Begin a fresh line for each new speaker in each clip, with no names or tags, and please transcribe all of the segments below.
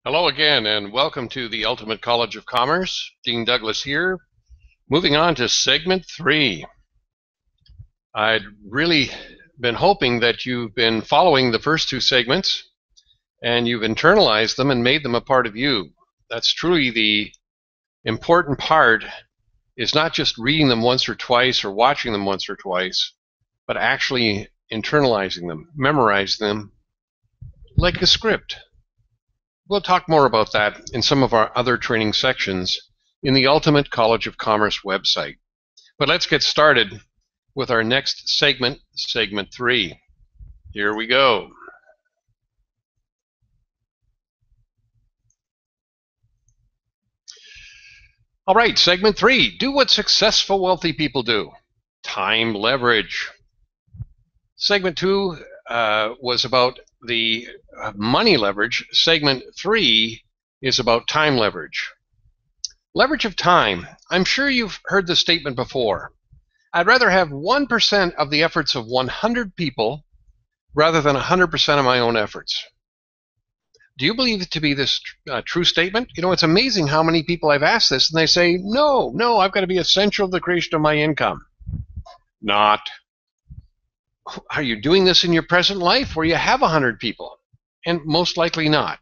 Hello again, and welcome to the Ultimate College of Commerce. Dean Douglas here. Moving on to segment 3. I'd really been hoping that you've been following the first 2 segments and you've internalized them and made them a part of you. That's truly the important part, is not just reading them once or twice or watching them once or twice, but actually internalizing them, memorizing them like a script. We'll talk more about that in some of our other training sections in the Ultimate College of Commerce website. But let's get started with our next segment, segment 3. Here we go. All right, segment 3, do what successful wealthy people do. Time leverage. Segment 2 was about the money leverage. Segment 3 is about time leverage. Leverage of time. I'm sure you've heard this statement before. I'd rather have 1% of the efforts of 100 people rather than 100% of my own efforts. Do you believe it to be this true statement? You know, it's amazing how many people I've asked this and they say, no, I've got to be essential to the creation of my income. Not. Are you doing this in your present life where you have 100 people? And most likely not.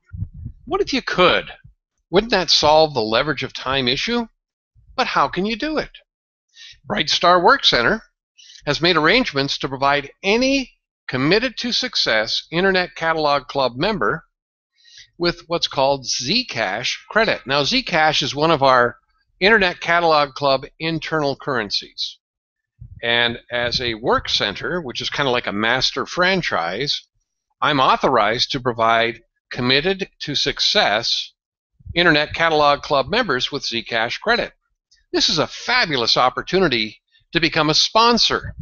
What if you could? Wouldn't that solve the leverage of time issue? But how can you do it? Bright Star Work Center has made arrangements to provide any committed to success Internet Catalog Club member with what's called Zcash credit. Now, Zcash is one of our Internet Catalog Club internal currencies. And as a work center, which is kind of like a master franchise, I'm authorized to provide committed to success Internet Catalog Club members with Zcash credit. This is a fabulous opportunity to become a sponsor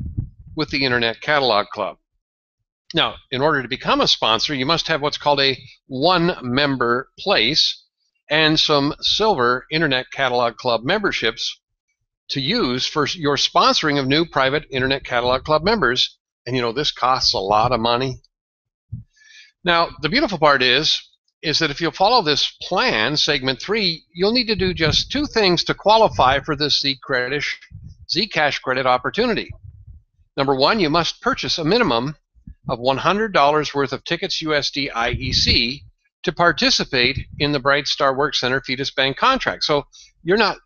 with the Internet Catalog Club. Now, in order to become a sponsor, you must have what's called a one-member place and some silver Internet Catalog Club memberships to use for your sponsoring of new private Internet Catalog Club members. And you know, this costs a lot of money. Now, the beautiful part is that if you'll follow this plan, segment 3, you'll need to do just 2 things to qualify for this Zcash credit opportunity. Number 1, you must purchase a minimum of $100 worth of tickets USD IEC to participate in the Bright Star Work Center Fetus Bank contract. So you're not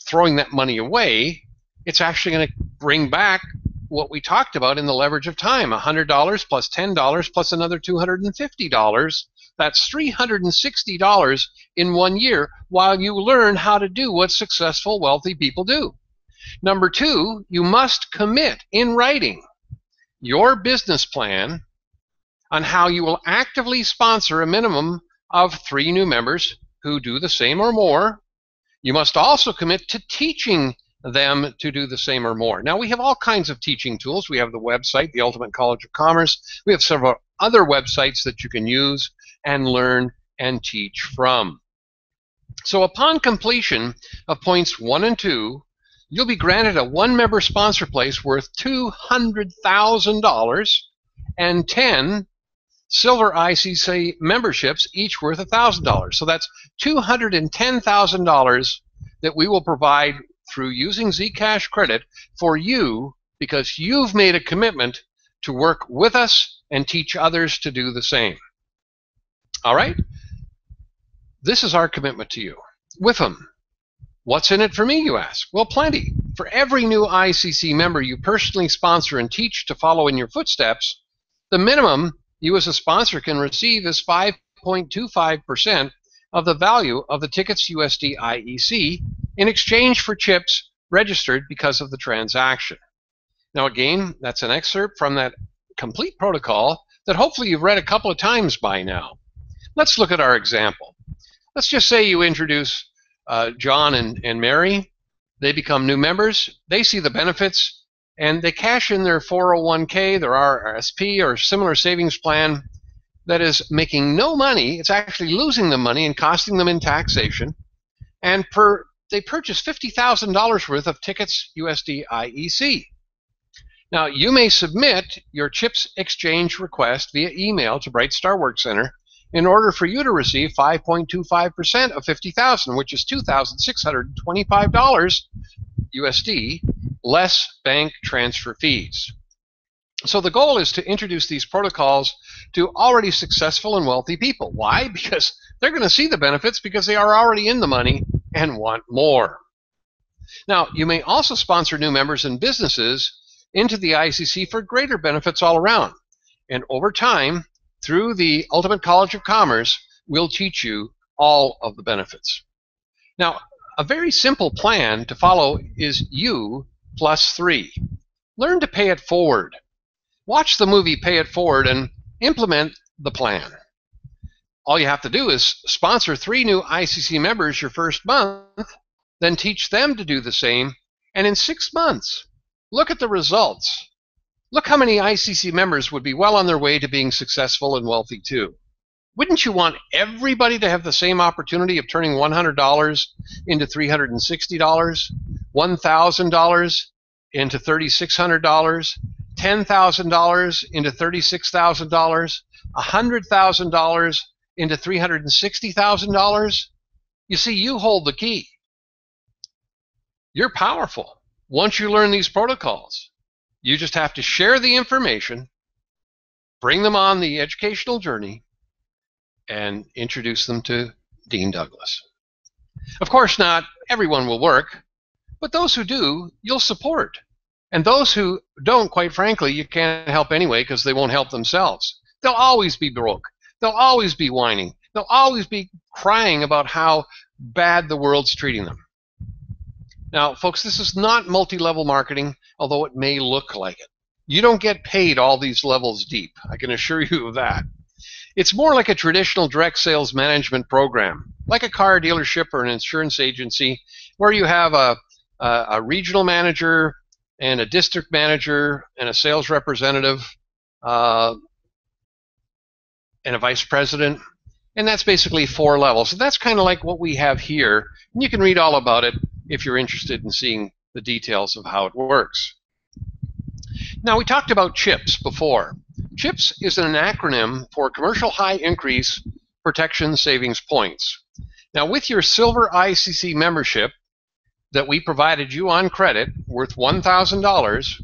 throwing that money away. It's actually going to bring back what we talked about in the leverage of time, $100 plus $10 plus another $250. That's $360 in 1 year while you learn how to do what successful wealthy people do. Number 2, you must commit in writing your business plan on how you will actively sponsor a minimum of 3 new members who do the same or more. You must also commit to teaching them to do the same or more. Now, we have all kinds of teaching tools. We have the website, the Ultimate College of Commerce. We have several other websites that you can use and learn and teach from. So upon completion of points 1 and 2, you'll be granted a 1-member sponsor place worth $200,000 and 10 silver ICC memberships, each worth $1,000. So that's $210,000 that we will provide through using Zcash credit for you because you've made a commitment to work with us and teach others to do the same. All right? This is our commitment to you. With them. What's in it for me, you ask? Well, plenty. For every new ICC member you personally sponsor and teach to follow in your footsteps, the minimum you as a sponsor can receive is 5.25% of the value of the tickets USD IEC in exchange for chips registered because of the transaction. Now again, that's an excerpt from that complete protocol that hopefully you've read a couple of times by now. Let's look at our example. Let's just say you introduce John and Mary. They become new members. They see the benefits and they cash in their 401k, their RRSP, or similar savings plan that is making no money. It's actually losing them money and costing them in taxation. And they purchase $50,000 worth of tickets USD IEC. Now, you may submit your CHIPS exchange request via email to Bright Star Work Center in order for you to receive 5.25% of 50,000, which is $2,625 USD, less bank transfer fees. So the goal is to introduce these protocols to already successful and wealthy people. Why? Because they're going to see the benefits because they are already in the money and want more. Now, you may also sponsor new members and businesses into the ICC for greater benefits all around. And over time, through the Ultimate College of Commerce, we'll teach you all of the benefits. Now, a very simple plan to follow is U plus 3. Learn to pay it forward. Watch the movie Pay It Forward and implement the plan. All you have to do is sponsor 3 new ICC members your first month, then teach them to do the same, and in 6 months, look at the results. Look how many ICC members would be well on their way to being successful and wealthy too. Wouldn't you want everybody to have the same opportunity of turning $100 into $360, $1,000 into $3,600, $10,000 into $36,000, $100,000 into $360,000? You see, you hold the key. You're powerful once you learn these protocols. You just have to share the information, bring them on the educational journey, and introduce them to Dean Douglas. Of course, not everyone will work, but those who do, you'll support. And those who don't, quite frankly, you can't help anyway because they won't help themselves. They'll always be broke. They'll always be whining. They'll always be crying about how bad the world's treating them. Now, folks, this is not multi-level marketing, although it may look like it. You don't get paid all these levels deep. I can assure you of that. It's more like a traditional direct sales management program, like a car dealership or an insurance agency, where you have a regional manager and a district manager and a sales representative and a vice president. And that's basically 4 levels. So that's kind of like what we have here. And you can read all about it if you're interested in seeing the details of how it works. Now, we talked about CHIPS before. CHIPS is an acronym for Commercial High Increase Protection Savings Points. Now, with your Silver ICC membership that we provided you on credit worth $1,000,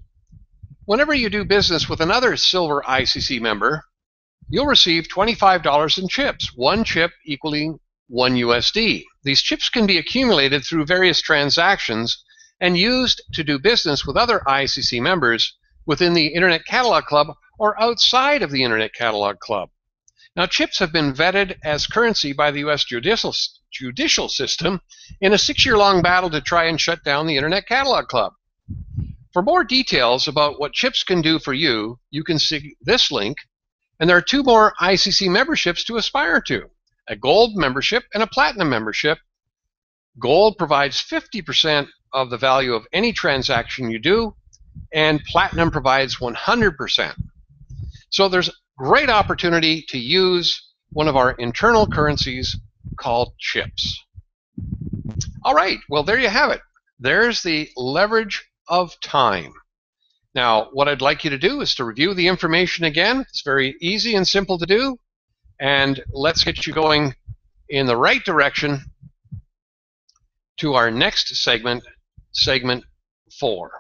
whenever you do business with another Silver ICC member, you'll receive $25 in chips, 1 chip equaling 1 USD. These chips can be accumulated through various transactions and used to do business with other ICC members within the Internet Catalog Club or outside of the Internet Catalog Club. Now, chips have been vetted as currency by the U.S. judicial system in a 6-year-long battle to try and shut down the Internet Catalog Club. For more details about what chips can do for you, you can see this link, and there are 2 more ICC memberships to aspire to, a Gold membership and a Platinum membership. Gold provides 50% of the value of any transaction you do, and Platinum provides 100%. So there's great opportunity to use one of our internal currencies called chips. All right, well, there you have it. There's the leverage of time. Now, what I'd like you to do is to review the information again. It's very easy and simple to do, and let's get you going in the right direction to our next segment, segment 4.